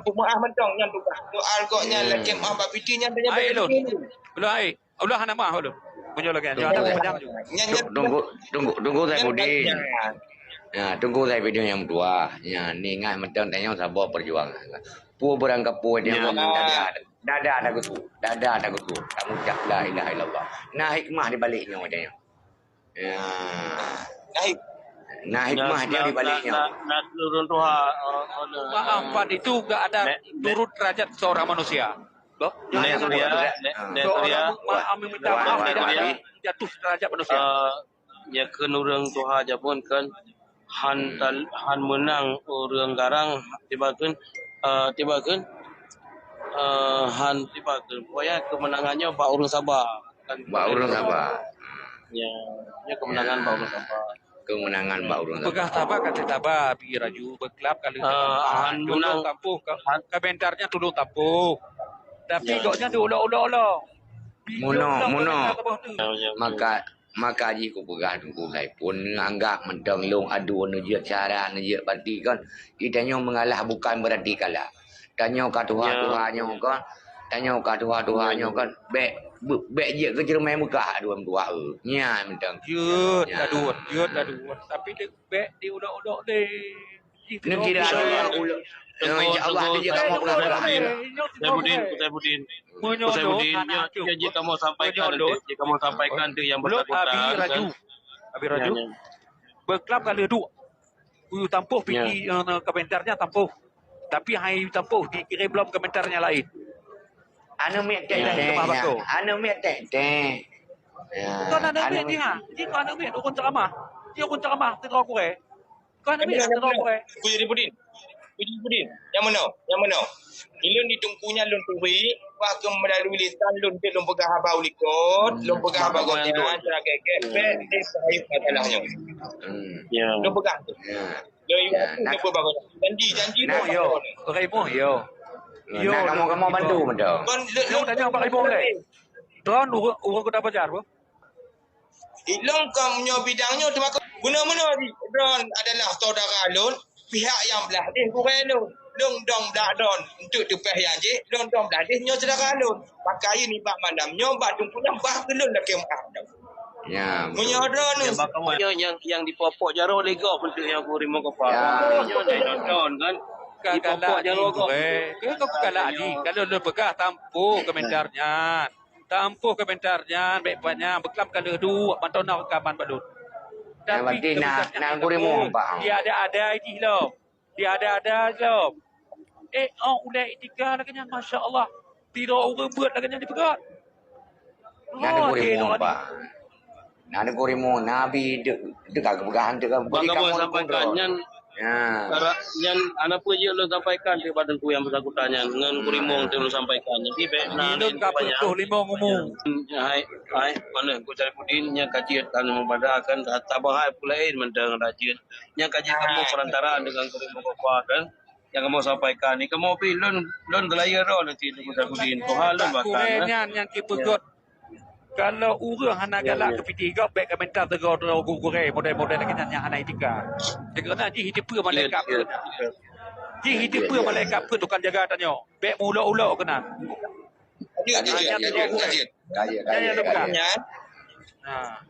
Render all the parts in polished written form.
tampuk maaf mentong yang tukar soal kok nyala kem apa pitinya tanya Belum ai. Allah hana mah belum. Punya lagi. Jangan panjang juga. Tunggu saya Budin. Ya, tunggu saya video yang kedua. Ya, ni ngai mentang tanya sabar perjuangan. Pu berangkap pu dia dada ada gutu. Kamu cak la ilaha illallah. Nah hikmah di baliknya adanya. Ya. Nah hikmah dia di baliknya. Nak turun Tuhan. Maafan itu enggak ada turut derajat seorang manusia. Loh, seorang minta maaf tidak ada jatuh derajat manusia. Ya kan orang Tuhan japun kan han menang orang garang tibakan han tibakan pokoknya kemenangannya Pak Urung Sabah kan Pak Urung Sabah. Ya kemenangan Pak Urung Sabah. Kemenangan Pak Urung Sabah. Begah tabah kata tabah pergi raju berkelab kali han menang tampuh komentarnya tolong tampuh. Tapi doknya diulang-ulang. Muno. Maka ji ku pegah tunggu lai pun anggap mentang long adu neje cara neje parti kan kitanya mengalah bukan berarti kalah. Tanya ka Tuhan-Tuhannya kan. Tanya ka Tuhan-Tuhannya kan. Bek je ke cermai muka dua tua nya mentang. Jut aduh. Tapi dia bek diulang-ulang deh. Ni kira ada ulang. InsyaAllah dia kamu pegah. Saya Budin. Janji kamu sampaikan nanti. Kamu sampaikan tu yang bersangkutan. Abi Raju. Berkelab kali dua. Kuyu tampuh pergi komentarnya tampuh. Tapi hai tampuh dikirim belum komentarnya lain. Anu mek teh. Kan ada mek dia. Jika ada mek ukun ceramah. Dia ukun ceramah terang kure. Kan ada mek terang kure. Ku jadi Budin. Yang mana? Ilun ditungkunya lun tuwi, pak ke melalui lisan lun ke lun pegah habau likot, lun pegah habau gonya antara kekek di sahib masalahnya. Lun pegah tu. Lun pegah janji Nah, yo. Nak kamu bantu betul. Lu tanya Pak Ibu boleh. Tuan urang kena bajar apa? Ilung kamu bidangnya tu maka guna-guna Don adalah saudara lun pihak yang belah dia kurang lun. Long dong dak don untuk tepeh yang je long dong dah dia nyo saudara lun. Pakai ni bak mandam nyo bak tumpunya bah kelun dak kemah. Ya. Menyodon Yang dipopok jaro lega bentuk yang aku rimau kepala. Don kan. Dipopok jaro kok. Kau kalah ni. Kalau lu pegah tampuh komentarnya. Baik-baiknya berkelab kalau dua pantau nak rekaman balun. Tapi nak kurimu pak. Dia ada ini loh. Dia ada loh. Ulai etika laganya Masya Allah. Tidak orang buat laganya dipegat. Nak kurimu pak. Nak kurimu Nabi dekat kepegahan dekat. Kamu sampaikan yang anak pun je lu sampaikan kepada ku yang bersangkutannya dengan kurimong tu lu sampaikan. Jadi Ilun kapal tu limau ngomong. Hai mana ku cari Budin nya kajian dan membadakan tabah pula mendang rajin. Nya kajian kamu perantaraan dengan kurimong apa kan yang kamu sampaikan ni kamu pi lun gelaya ro nanti ku cari Budin. Tuhan lun bakal. Yang kipegot. Kalau urang hana galak ke pitiga baik komentar tegau gugure model-model lagi yang hana etika. Dekana ji hidup malaikat. Ji hidup malaikat ke tukang jaga tanya. Baik mula-ula kena. Kajian.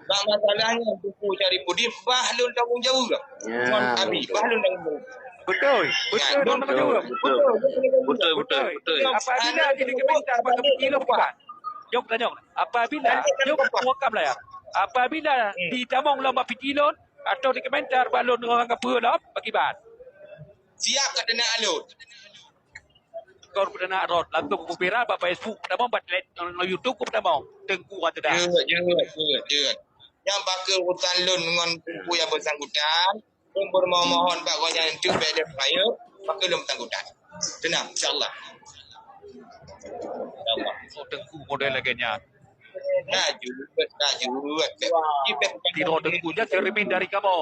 Bang masalahnya buku cari Budin bahlun tanggung jawab ke? Abi bahlun tanggung jawab. Betul. Apabila jadi komentar pada kilo bukan. Jom tanya. Apabila wakam lah ya. Apabila di tamong lomba pitilon atau di komentar balon orang apa lah bagi ban. Siap kat dana alun. Kau pernah rot lagu buku pera apa Facebook dah mau buat no YouTube ku dah mau. Tengku kata dah. Je. Yang bakal hutan lun dengan buku yang bersangkutan, yang bermohon pak gonya itu beda saya, bakal lun bersangkutan. Tenang insya-Allah. Tengku model laganya. Najud. Tidak tengkunya cermin dari kamu.